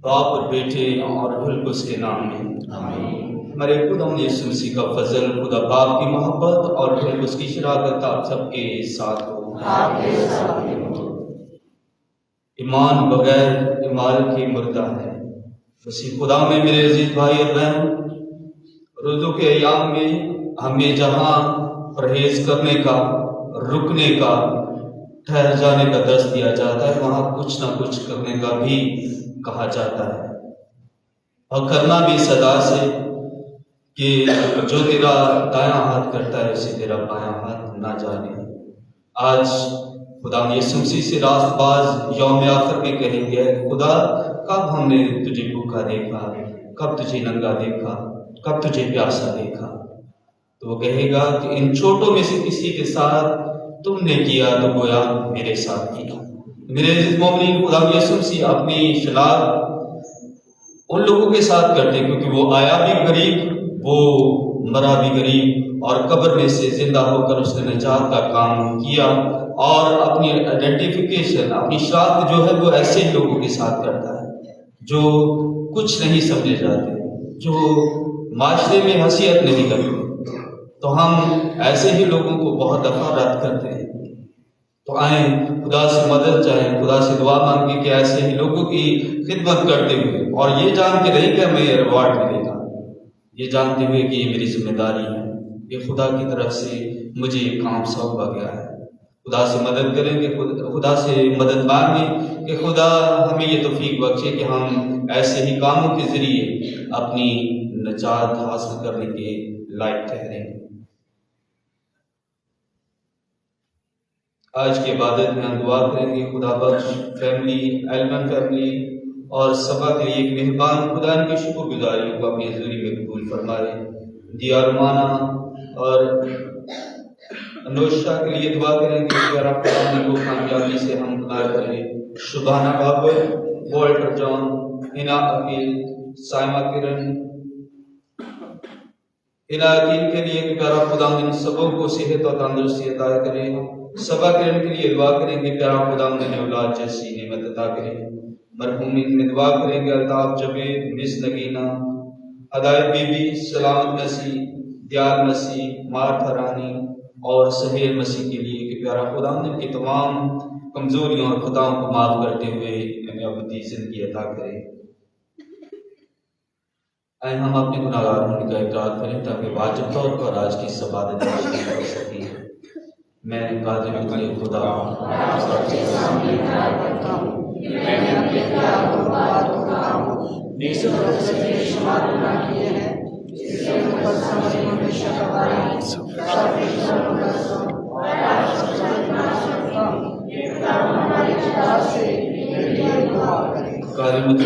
बाप और बेटे और रुल उसके नाम में हमारे खुदा यीशु मसीह का फजल, खुदा बाप की मोहब्बत और रुल उसकी शराकत आप सबके साथ हो। ईमान बगैर ईमान की मुर्दा है। मसीह खुदा में मेरे अजीज भाई और बहन, रोज़ों के अयाम में हमें जहाँ परहेज करने का, रुकने का, ठहर जाने का दर्श दिया जाता है, वहाँ कुछ ना कुछ करने का भी कहा जाता है, और करना भी सदा से कि जो तेरा दायां हाथ करता है उसे तेरा बायां हाथ ना जाने। आज खुदा यीशु मसीह से रास्तबाज यौम आखिर में कहेंगे, खुदा कब हमने तुझे भूखा देखा, कब तुझे नंगा देखा, कब तुझे प्यासा देखा। तो वो कहेगा कि इन छोटों में से किसी के साथ तुमने किया तो गोया मेरे साथ किया। मेरे अजीज मोमिनीन, खुदा यीशु मसीह अपनी शलाग उन लोगों के साथ करते, क्योंकि वो आया भी गरीब, वो मरा भी गरीब, और कब्र में से जिंदा होकर उसने निजात का काम किया, और अपनी आइडेंटिफिकेशन, अपनी शनाख्त जो है वो ऐसे ही लोगों के साथ करता है जो कुछ नहीं समझे जाते, जो माशरे में हसीयत नहीं करते। तो हम ऐसे ही लोगों को बहुत दफा रद्द करते हैं। तो आए खुदा से मदद चाहें, खुदा से दुआ मांगे कि ऐसे ही लोगों की खिदमत करते हुए, और ये जान के नहीं कि हमें रिवार्ड मिलेगा, ये जानते हुए कि ये मेरी जिम्मेदारी है, ये खुदा की तरफ से मुझे ये काम सौंपा गया है। खुदा से मदद करेंगे, खुदा से मदद मांगे कि खुदा हमें ये तौफीक बख्शे कि हम ऐसे ही कामों के जरिए अपनी निजात हासिल करने के लायक ठहरें। आज की इबादत में हम दुआ करेंगे, खुदा बख्श फैमिली, एलमन फैमिली और सभा के लिए एक मेहरबान खुदा की शुक्रगुजारियों को अपनी हजूरी में कबूल फरमाए। दिया रुमाना और अनुष्का के लिए दुआ करेंगे कि अगर आप को कामयाबी से हम खुदा करें। शुभाना बाबर, वॉल्टर जॉन, हिना अकील, साइमा किरण, इलाकीन के लिए प्यारा खुदा इन सबों को सेहत और तंदुरुस्ती अता करें। सभा किरण के लिए दुआ करेंगे, प्यारा खुदा ने औलाद जैसी नेमत अता करें। मरहूमिन में दुआ करेंगे, अल्ताफ जवेद, मिस नगीना, हदायत बीबी, सलामत मसीह, दयाल मसीह, मार्था रानी और सहेल मसीह के लिए कि प्यारा खुदा ने इनकी तमाम कमजोरियों और खुदाओं को माफ करते हुए हमें अबदी जिंदगी अता करें। आए हम अपने गुनाहगार होने का इकरार करें ताकि वाजिब तौर पर आज की इबादत कर सकें। मैं कादिर खुदा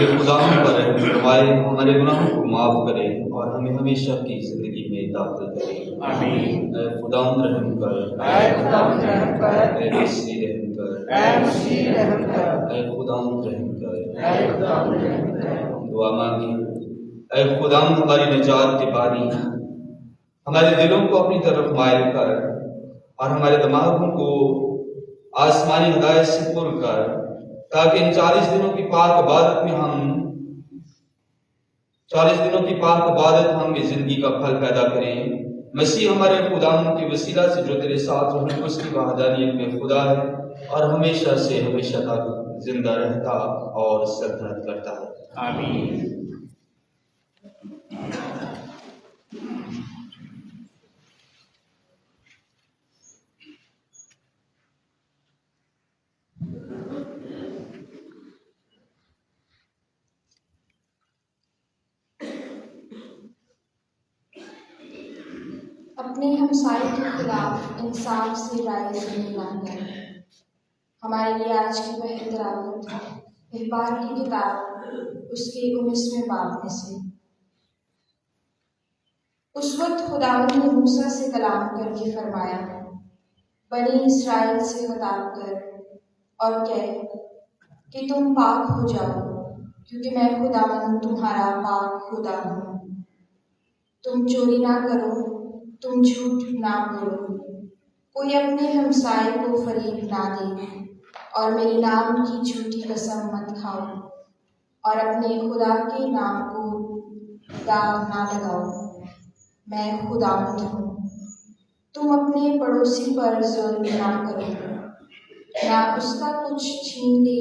खुदा पर फरमाए, हमारे गुनाहों को माफ करे और हमें हमेशा की जिंदगी में दाखिल करे। आमीन। खुदा रहम कर, मसीह रहम कर, खुदा रहम कर। दुआ मांगी, खुदा हमारी निजात के बानी, हमारे दिलों को अपनी तरफ मायल कर और हमारे दिमागों को आसमानी हिदायत से पुर कर, ताकि इन 40 दिनों की पाक इबादत में हम 40 दिनों की पाक इबादत हम जिंदगी का फल पैदा करें। मसीह हमारे खुदा के वसीला से जो तेरे साथ रहने उसकी वहदानियत में खुदा है और हमेशा से हमेशा तक जिंदा रहता और सल्तनत करता है। आमीन। अपने हमसाए के खिलाफ इंसाफ से राय सुनी ना कर। हमारे लिए आज की पहली तिलावत इहबार की किताब उसके 19वें बाब में से। उस वक्त खुदावंद ने मूसा से कलाम करके फरमाया, बनी इस्राएल से खिताब कर और कह कि तुम पाक हो जाओ, क्योंकि मैं खुदावंद तुम्हारा पाक खुदा हूँ। तुम चोरी ना करो, तुम झूठ ना बोलो, कोई अपने हमसाए को फरीब ना दे, और मेरे नाम की झूठी कसम मत खाओ, और अपने खुदा के नाम को दाग ना लगाओ। मैं खुदावंद हूँ। तुम अपने पड़ोसी पर जुल्म ना करो, ना उसका कुछ छीन ले,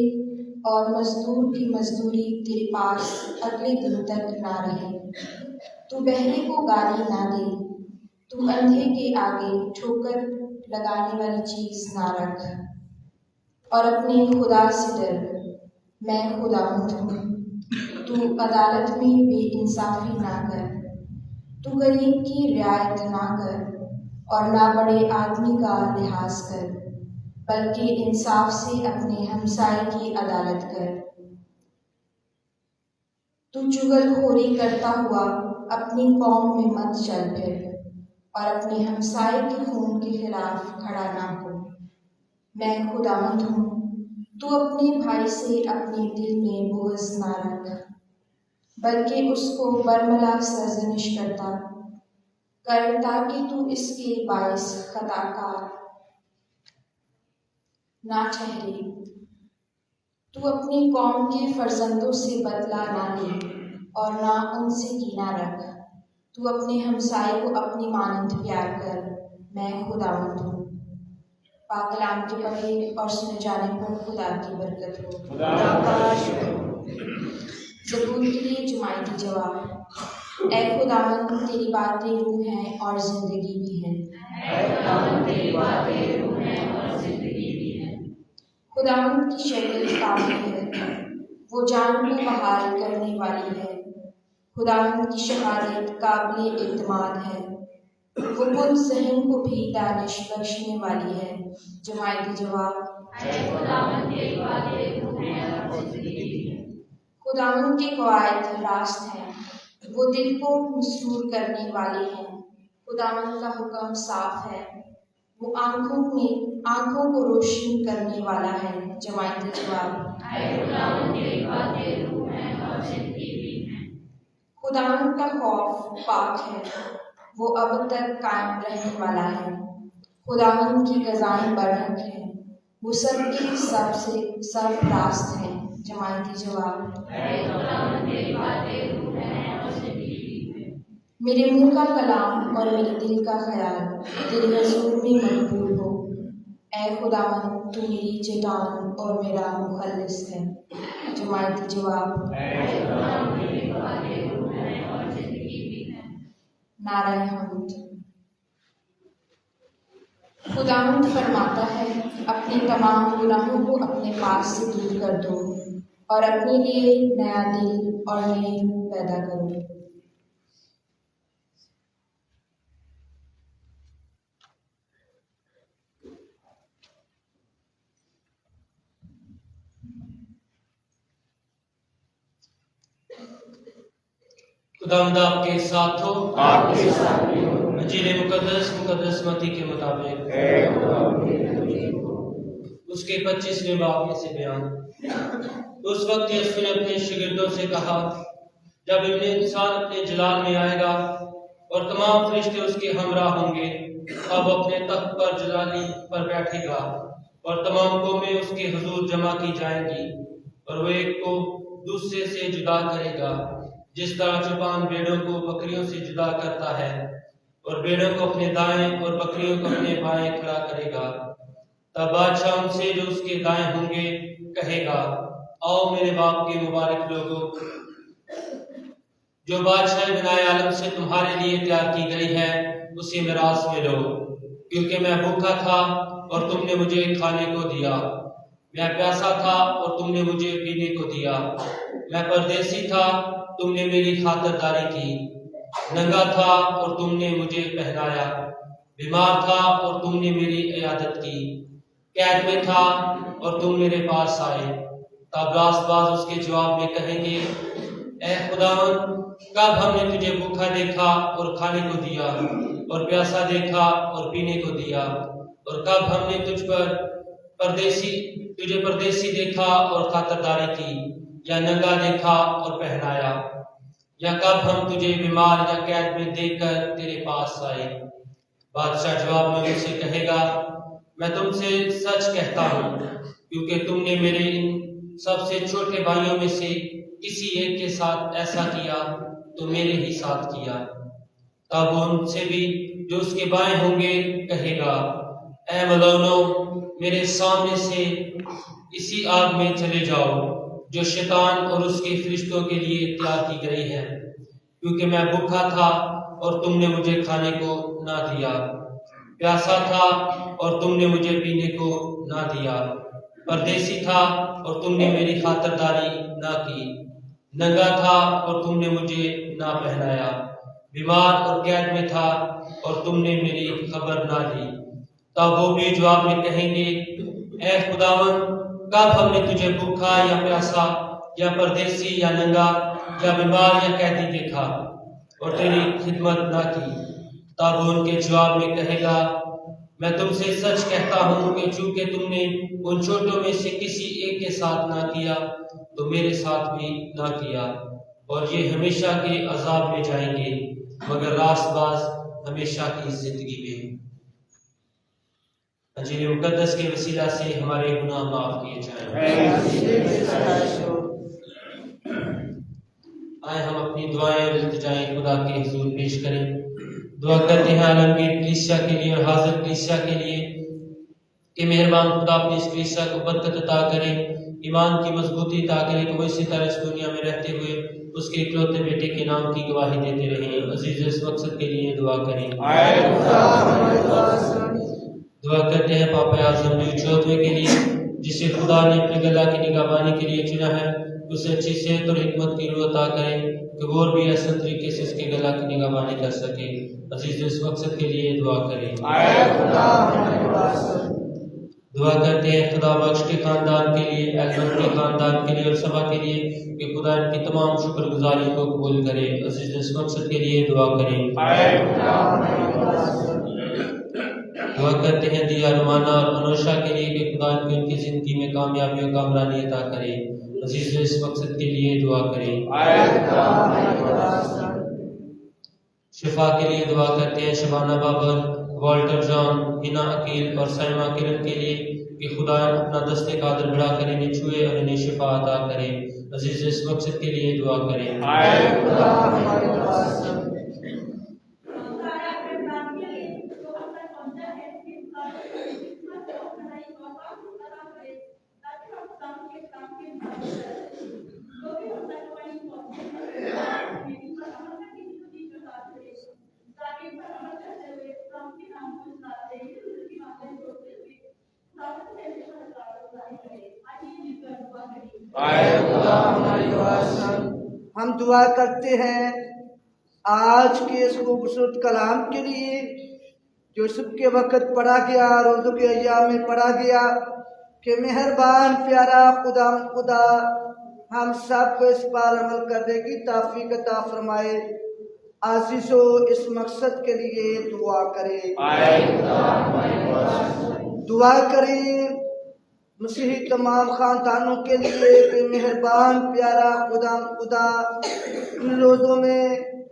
और मजदूर की मजदूरी तेरे पास अगले दिन तक ना रहे। तू बहरे को गाली ना दे, तू अंधे के आगे ठोकर लगाने वाली चीज ना रख, और अपने खुदा से डर। मैं खुदावंद हूँ। तू अदालत में बेइंसाफी ना कर, तू गरीब की रियायत ना कर, और ना बड़े आदमी का लिहाज कर, बल्कि इंसाफ से अपने हमसाए की अदालत कर। तू चुगलखोरी करता हुआ अपनी कौम में मत चल फिर, और अपने हमसाए के खून के खिलाफ खड़ा ना हो। मैं खुदावंद हूँ। तू अपने भाई से अपने दिल में बुग़्ज़ ना रख, बल्कि उसको बरमला सरजनिश करता कर, ताकि तू इसके बाइस खताकार ना ठहरे। तू अपनी कौम के फर्जंदों से बदला ना ले, और ना उनसे कीना रख। तू अपने हमसाए को अपनी मानंद प्यार कर। मैं खुदावंद हूँ। पाक कलाम के पढ़े और सुने जाने पर खुदा की बरकत हो। ज़बूर के लिए जुमाइती जवाब। ऐ खुदावंद, तेरी बातें रूह हैं और जिंदगी भी हैं। खुदावंद की शरीयत कामिल है, वो जान को बहाल करने वाली है। खुदावंद की शहादत काबिल इत्माद है, वो कुल ज़हन को भी दानिश बख्शने वाली है। जुमाइती जवाब। खुदावंद के कवायद रास्त हैं, वो दिल को मसरूर करने वाले हैं। खुदावंद का हुक्म साफ है, वो आँखों को रोशन करने वाला है। जमायती जवाब। खुदावंद का खौफ पाक है, वो अब तक कायम रहने वाला है। खुदावंद की ग़ज़ाएं बरहक हैं, वो सबके सब रास्त हैं। जमायती जवाब। मेरे मुँह का कलाम और मेरे दिल का ख्याल तेरे हुज़ूर में मकबूल हो। ऐ खुदावंद, तू मेरी चट्टान और मेरा मुखल्लिस है। जमायती जवाब। नाराए हम्द। खुदावंद फरमाता है, अपने तमाम गुनाहों को अपने पास से दूर कर दो, और अपने लिए नया दिल और नई रूह पैदा करो। खुदावंद आपके साथ हो। इंजील मुकद्दस मत्ती के मुताबिक उसके 25वें बाब में से बयान। उस वक्त यीशु ने अपने शागिर्दों से कहा, जब इब्ने इंसान अपने जलाल में आएगा और तमाम फरिश्ते उसके हमरा होंगे, अब अपने तख्त पर जलाली पर बैठेगा, और तमाम कौमें उसके हुजूर जमा की जाएंगी, और वो एक को दूसरे से जुदा करेगा, जिस तरह चौपान भेड़ों को बकरियों से जुदा करता है, और भेड़ों को अपने दाएं और बकरियों को अपने बाएं खड़ा करेगा। तब बादशाह उनसे जो उसके दाएं होंगे कहेगा, आओ मेरे बाप के मुबारक लोगों, जो बादशाह बनाए आलम से तुम्हारे लिए तैयार की गई है, उसे मिरास में लो। क्योंकि मैं भूखा था और तुमने मुझे खाने को दिया, मैं प्यासा था और तुमने मुझे पीने को दिया, मैं परदेसी था, तुमने मेरी खातिरदारी की, नंगा था और तुमने मुझे पहनाया, बीमार था और तुमने मेरी इयादत की, कैद में था और तुम मेरे पास आए। तब रास्तबाज उसके जवाब में कहेंगे, ऐ खुदावन, कब हमने तुझे भूखा देखा और खाने को दिया, और प्यासा देखा और पीने को दिया, और कब हमने तुझे परदेसी देखा और खातिरदारी की, या नंगा देखा और पहनाया, या कब हम तुझे बीमार या कैद में देखकर तेरे पास आए। बादशाह जवाब में उनसे कहेगा, मैं तुमसे सच कहता हूँ, क्योंकि तुमने मेरे इन सबसे छोटे भाइयों में से किसी एक के साथ ऐसा किया तो मेरे ही साथ किया। तब वो उनसे भी जो उसके बाएं होंगे कहेगा, ऐ मलौनो, मेरे सामने से इसी आग में चले जाओ जो शैतान और उसके फरिश्तों के लिए तैयार की गई है, क्योंकि मैं भूखा था और तुमने मुझे खाने को ना दिया, प्यासा था और तुमने मुझे पीने को ना दिया, परदेसी था और तुमने मेरी खातिरदारी ना की, नंगा था और तुमने मुझे ना पहनाया, बीमार और कैद में था और तुमने मेरी खबर ना ली। तब वो भी जवाब में कहेंगे, ऐ खुदावन, कब हमने तुझे भूखा या प्यासा या परदेसी या नंगा या बीमार या कैदी देखा और तेरी खिदमत ना की। तब वो उनके जवाब में कहेगा, मैं तुमसे सच कहता हूँ कि चूंकि तुमने उन छोटों में से किसी एक के साथ ना किया तो मेरे साथ भी ना किया। और ये हमेशा के अजाब में जाएंगे, मगर रास्तबाज हमेशा की जिंदगी में। अंजील मुकद्दस के वसीला से हमारे गुनाह माफ किए जाएं। आए हम अपनी दुआएं और इल्तिजाएं खुदा के हुजूर पेश करें। दुआ करते हैं आलमगीर कलीसिया के लिए और हाजिर कलीसिया के लिए कि मेहरबान खुदा अपनी इस कलीसिया को बरकत अता करे, ईमान की मजबूती अता करे कि वो इसी तरह इस दुनिया में रहते हुए उसके इकलौते बेटे के नाम की गवाही देते रहे। अजीज इस मकसद के लिए दुआ करें। दुआ करते हैं पापा आज़म चौथे के लिए, जिसे खुदा ने अपनी गला की निगहबानी के लिए चुना है, उसे अच्छी सेहत और हिकमत की रूह अता करें कि वो और भी ऐसे तरीके से उसके गला की निगहबानी कर सके। अजीज इस मकसद के लिए दुआ करें। दुआ करते हैं खुदा बख्श के खानदान के लिए, अहमद के खानदान के लिए और सभा के लिए कि खुदा इनकी तमाम शुक्रगुजारी को कबूल करे। अजीज इस मकसद के लिए दुआ करें। दुआ करते हैं दिया रुमाना और अनोशा के लिए कि खुदा इनकी उनकी जिंदगी में कामयाबी और कामरानी अता करे। अजीज इस मकसद के लिए दुआ करें। शिफा के लिए दुआ करते हैं शबाना बाबर, वॉल्टर जॉन, हिना अकील और सैमा किरण के लिए कि खुदा अपना दस्ते कादर बढ़ा कर इन्हें छुए और इन्हें शिफा अता करे। अजीज इस मकसद के लिए दुआ करें। हम दुआ करते हैं आज के इस खूबसूरत कलाम के लिए जो सुबह के वक्त पढ़ा गया, रोज़ों के अय्याम में पढ़ा गया, कि मेहरबान प्यारा खुदा हम सब को इस पर अमल करने की तौफीक अता फरमाए। आशीषो इस मकसद के लिए दुआ करें। दुआ करें मसीही तमाम खानदानों के लिए कि मेहरबान प्यारा खुदा इन रोज़ों में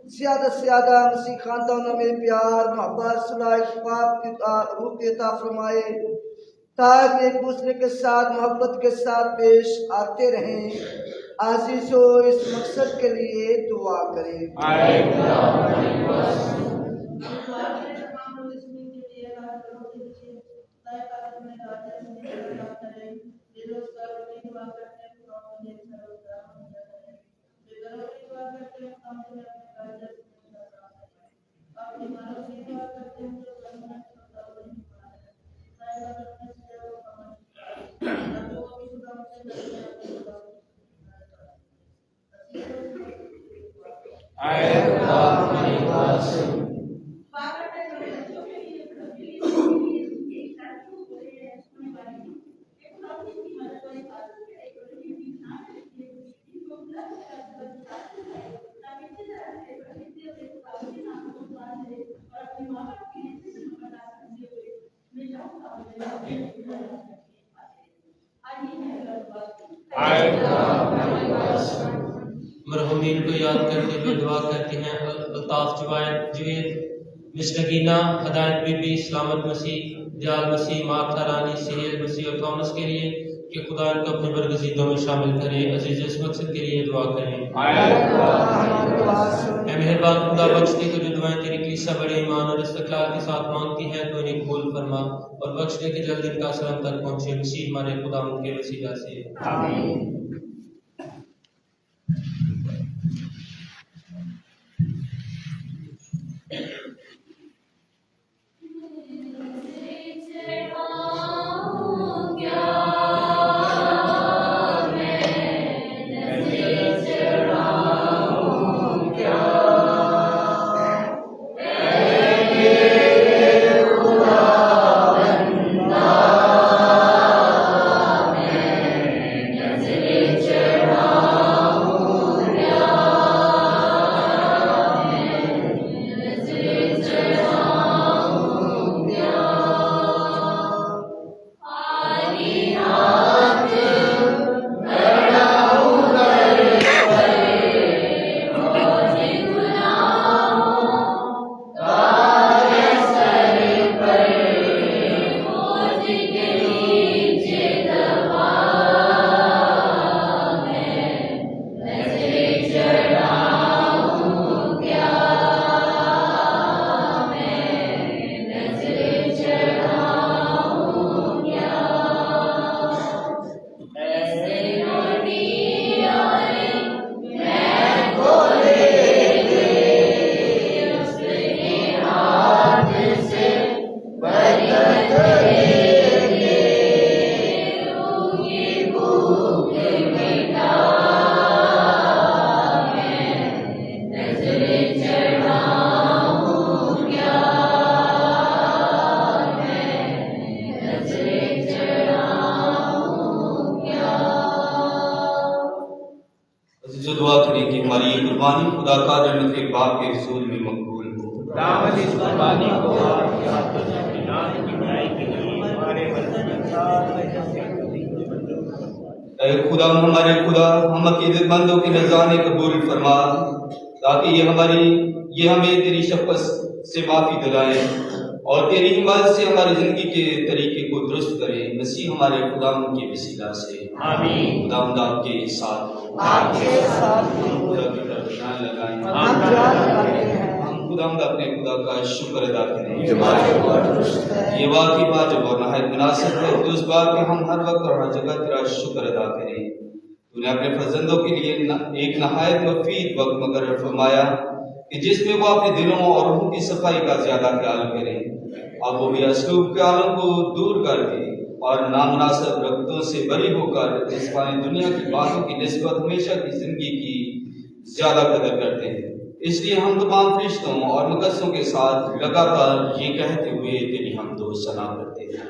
ज़्यादा से ज़्यादा मसीह खानदानों में प्यार, मोहब्बत, सुलह, इत्तेफाक की रूह अता फरमाए, ताकि एक दूसरे के साथ मोहब्बत के साथ पेश आते रहें। आशीषो इस मकसद के लिए दुआ करें। मरहूमीन को याद करते हुए दुआ करते हैं अल्ताफ जुवैद मिसरगीना, हदायत बीबी, सलामत मसीह, दयाल मसीह, मार्था रानी, सिहेल मसीह और थॉमस के लिए कि खुदा इनको अपने बरगज़ीदों में शामिल करे। अजीज इस मकसद के लिए दुआ करें। ऐ मेहरबान खुदा, बख्श दे कि जो दुआएं तेरी कलीसिया बड़े ईमान और इस्तक़लाल के साथ मांगती है तो इन्हें कबूल फरमा और बख्श दे कि जल्द इनका सलाम तक पहुंचे। मसीह हमारे खुदा उनके वसीला से आमीन। जो दुआ करें कि हमारी ये कुर्बानी खुदा का रहमत के बाप के हुजूर में मकबूल हो। दावत इस कुर्बानी को आपके हाथों से नाम की बुराई के लिए हमारे ऐ खुदा, हमारे खुदा, हम अकीदतमंदों के नज़राने कबूल फरमा ताकि ये हमें तेरी शफ़क़त से माफ़ी दिलाए और तेरी हिमायत से हमारी ज़िंदगी के तरीके को दुरुस्त करे। मसीह हमारे खुदा के वसीला से आमीन। खुदा आपके साथ हो, आपके साथ खुदा की तरफ ध्यान लगाएं। हम ध्यान लगाते हैं। हम खुदा अपने खुदा का शुक्र अदा करें। ये वाकई बात जो नहायत मुनासिब है तो उस बात के हम हर वक्त और हर जगह तेरा शुक्र अदा करें। तूने अपने फर्जंदों के लिए एक नहायत मुफीद वक्त मुकर्रर फरमाया कि जिसमें वो अपने दिलों और रूह की सफाई का ज्यादा ख्याल करें। अब वो भी असलूब ख्यालों को दूर करके और नामुनासिब रगतों से बरी होकर जिस्मानी दुनिया की बातों की निस्बत हमेशा की जिंदगी की ज्यादा कदर करते हैं। इसलिए हम तमाम फरिश्तों और मुकद्दसों के साथ लगातार ये कहते हुए तेरी हमदो सना करते हैं।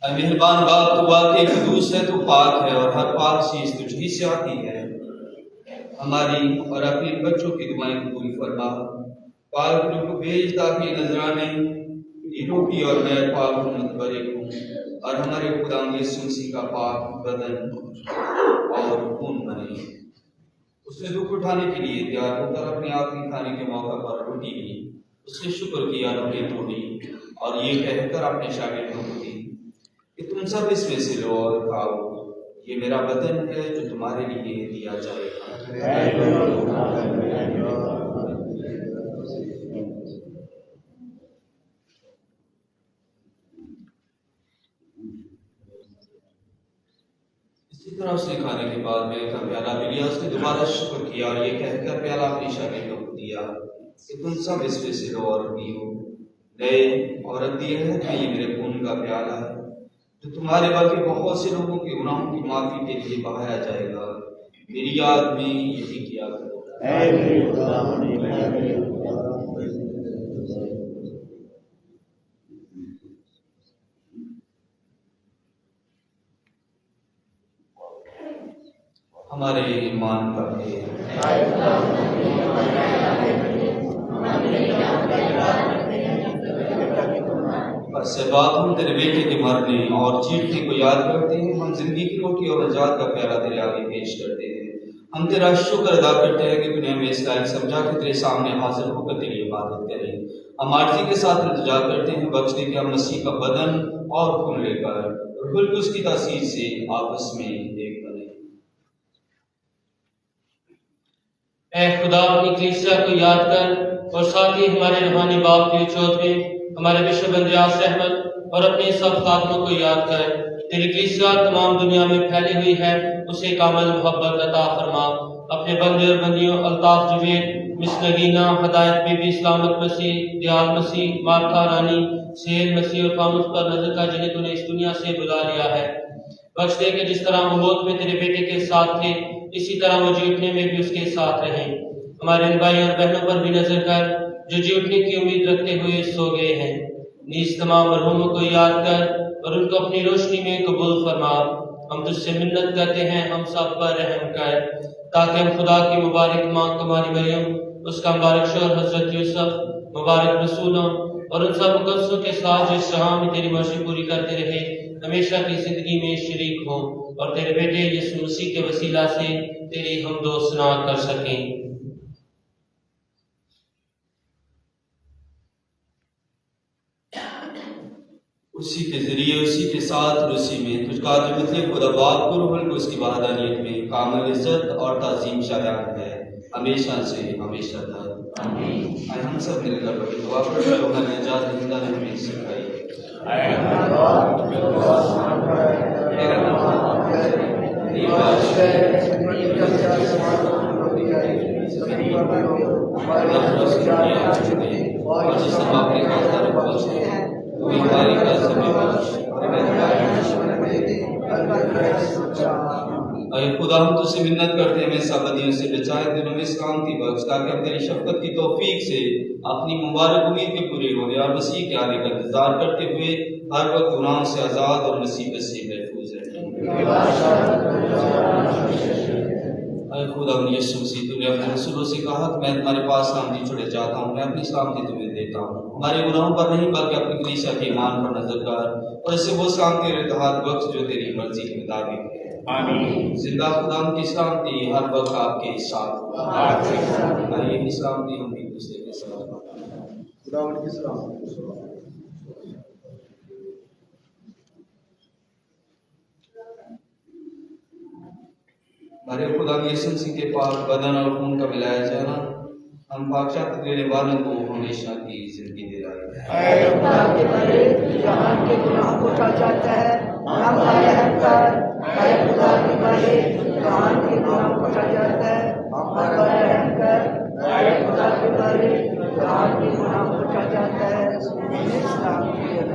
मेहरबान बाप, तू वाकई कुदूस है, तू पाक है और हर पाक चीज तुझी से आती है। हमारी और अपने बच्चों की दुआएं कबूल फरमा। पाक रूह को भेज ताकि नजराने ये रोटी और मैं पाक मुतबरक हूँ और हमारे खुदा यीशु मसीह का पाक बदन और खून बने। उसने दुख उठाने के लिए तैयार होकर अपने आखिरी खाने के मौका पर रोटी ली, उसने शुक्र किया, रोटी तोड़ी और ये कहकर अपने शागिर्दों को दी कि तुम सब इसमें से लो और खाओ, ये मेरा बदन है जो तुम्हारे लिए दिया जाएगा। इसी तरह उसने खाने के बाद में का प्याला भी लिया, उसने दोबारा शुक्र किया और ये कहकर प्याला अपने शागिर्दों को दिया कि तुम सब इसमें से लो और पियो। नए औरत दिए है कि ये मेरे खून का प्याला है जो तुम्हारे बल्कि बहुत से लोगों के गुनाहों की माफी के लिए बहाया जाएगा। मेरी याद में यही किया करो। हमारे ईमान का भेद। बस से बात हम तेरे बेटे के मरने और जीतने को याद करते हैं। हम जिंदगी की रोटी और नजात का प्याला तेरे आगे पेश करते हैं। हम तेरा शुक्र अदा करते हैं कि तूने हमें इस लायक समझा कि तेरे सामने हाजिर होकर तेरी इबादत करें। हम आरती के साथ इल्तिजा करते हैं, बख्श दे कि हम मसीह का बदन और खून लेकर रूहुल कुद्स की तासीर से आपस में एक बने। ऐ खुदा, अपनी कलीसिया को याद कर और साथ ही हमारे रूहानी बाप दियो चौधरी, हमारे बिशप अंद्रयास अहमद और अपने सब खादमों को याद कर। तेरी कलीसिया तमाम दुनिया में फैली हुई है, उसे कामिल मोहब्बत अता फरमा। अपने बंदे और बंदियों अल्ताफ जुवेद, मिस नगीना, हदायत बीबी, सलामत मसीह, दयाल मसीह, मार्था रानी, सेल मसीह और फानुस पर नजर का, जिन्हें तूने इस दुनिया से बुला लिया है। बख्श दे कि जिस तरह वो मौत में तेरे बेटे के साथ थे, इसी तरह वो जी उठने में भी उसके साथ रहे। हमारे इन भाई और बहनों पर भी नजर कर जो जी उठने की उम्मीद रखते हुए सो गए हैं। नीज तमाम मरहूमों को याद कर और उनको अपनी रोशनी में कबूल फरमा। हम तुझसे मिन्नत करते हैं, हम सब पर रहम कर, ताकि हम खुदा की मुबारक माँ कुमारी मरियम, उसका मुबारक शोहर हजरत यूसुफ, मुबारक रसूलों और उन सब मुकद्दसों के साथ जो इस जहां में तेरी मर्जी पूरी करते रहे, हमेशा की जिंदगी में शरीक हों और तेरे बेटे यीशु मसीह के वसीला से तेरी हमदो सना कर सकें। उसी के जरिए, उसी के साथ और उसी में तुझका जो मतलब खुदा बाप को रूहुल कुद्स की वहदानियत में कामिल इज्जत और ताज़ीम शायान है, हमेशा से हमेशा तक। आमीन। आइए हम सब मिलकर बड़ी दुआ करें जो हमें निजात दहिंदा ने हमें सिखाई। अरे खुदा, हम तुझसे मिन्नत करते हैं, हमें सब बदियों से बचाए, दिनों में सलामती बख्श, ताकि हम तेरी शफकत की तौफीक से अपनी मुबारक उम्मीद के पूरे हो और मसीह के आने का इंतजार करते हुए हर वक्त गुनाह से आज़ाद और मुसीबत से महफूज रहें। अरे खुदा यीशु मसीह, तूने अपने रसूलों से कहा कि मैं तुम्हारे पास सलामती छोड़े जाता हूँ, मैं अपनी सलामती तुम्हें देता हूँ। हमारे गुनाहों पर नहीं बल्कि अपनी कलीसिया के ईमान पर नजर कर और इससे वो सलामती और इत्तेहाद बख्श जो तेरी मर्जी के मुताबिक है। आमीन। जिंदा खुदा की सलामती हर वक्त आपके साथ। आइए की सलामती हम एक दूसरे के साथ खुदा की सलामती। हमारे खुदा यीशु मसीह के पाक बदन और खून का मिलाया जाना हम पाकशात देने वालों को हमेशा की जिंदगी दिलाए। ऐ खुदा के बड़े जहां के गुनाह को उठा जाता है, हम रहम कर। ऐ खुदा के बड़े जहां के गुनाह को उठा जाता है, हम पर रहम कर। ऐ खुदा के बड़े जहां के गुनाह को उठा जाता है, हमें सलामती दे।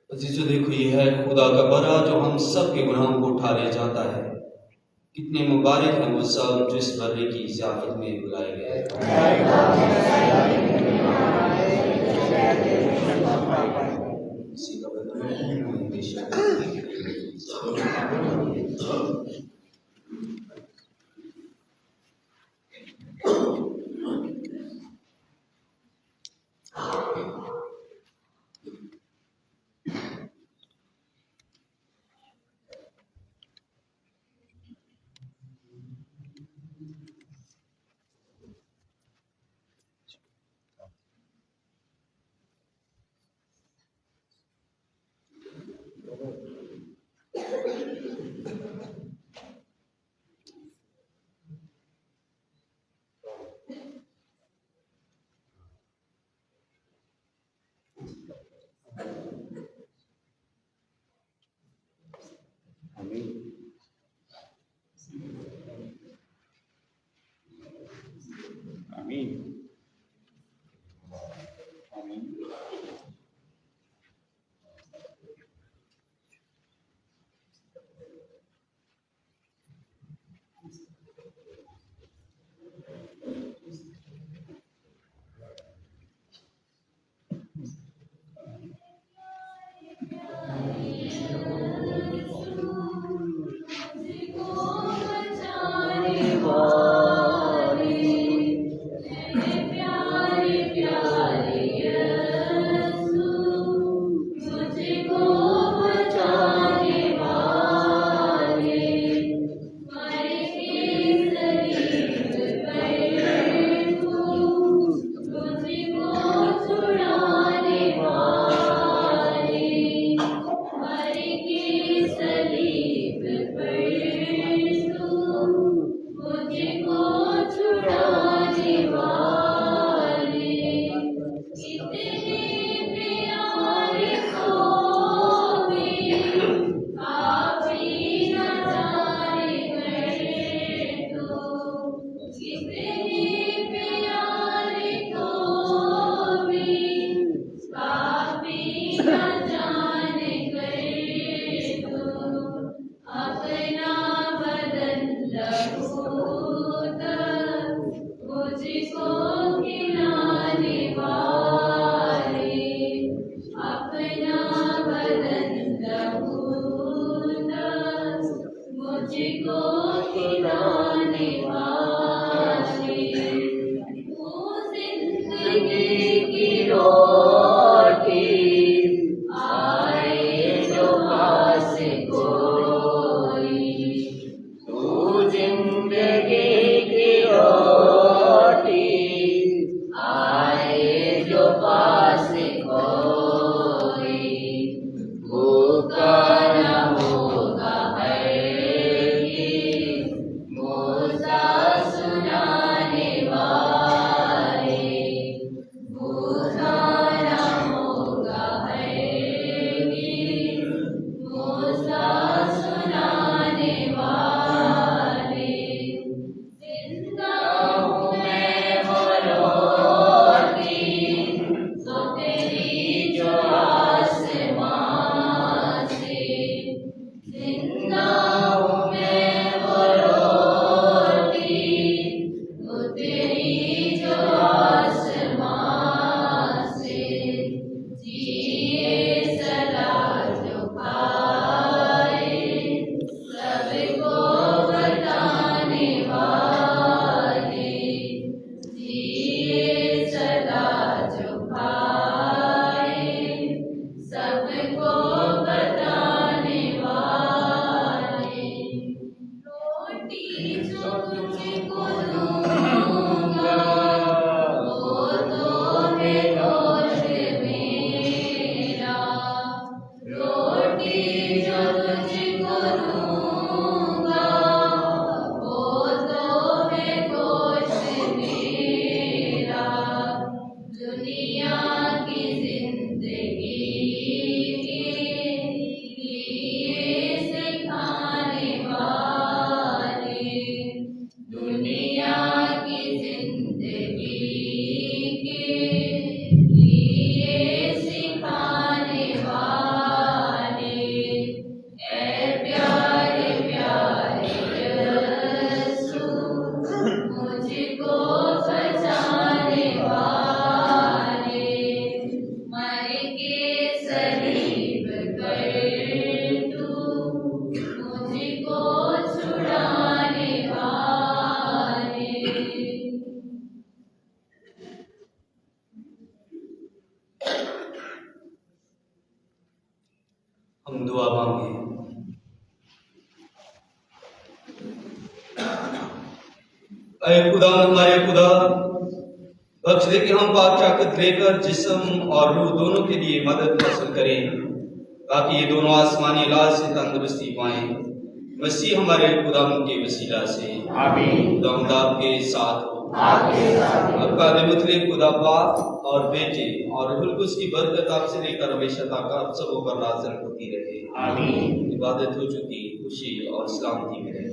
अजीजों, देखो ये है खुदा का बरा जो हम सब के गुनाहों को उठा ले जाता है। कितने मुबारक हैं वो सब जो इस बर्रे की ज़ियाफत में बुलाए गए। हम दुआ मांगे। ऐ खुदा हमारे खुदा, बख्श दे कि हम पाक ताकत लेकर जिस्म और रूह दोनों के लिए मदद हासिल करें, ताकि ये दोनों आसमानी इलाज से तंदुरुस्ती पाएं। मसीह हमारे खुदा के वसीला से आमीन। खुदा के साथ हो। आपका मुतलिक खुदा बाप और बेटे और रूहुल कुद्स की बरकत आपसे लेकर हमेशा तक आप सबों पर नाज़िल होती रहे। आमीन। इबादत हो चुकी, खुशी और सलामती में रहे।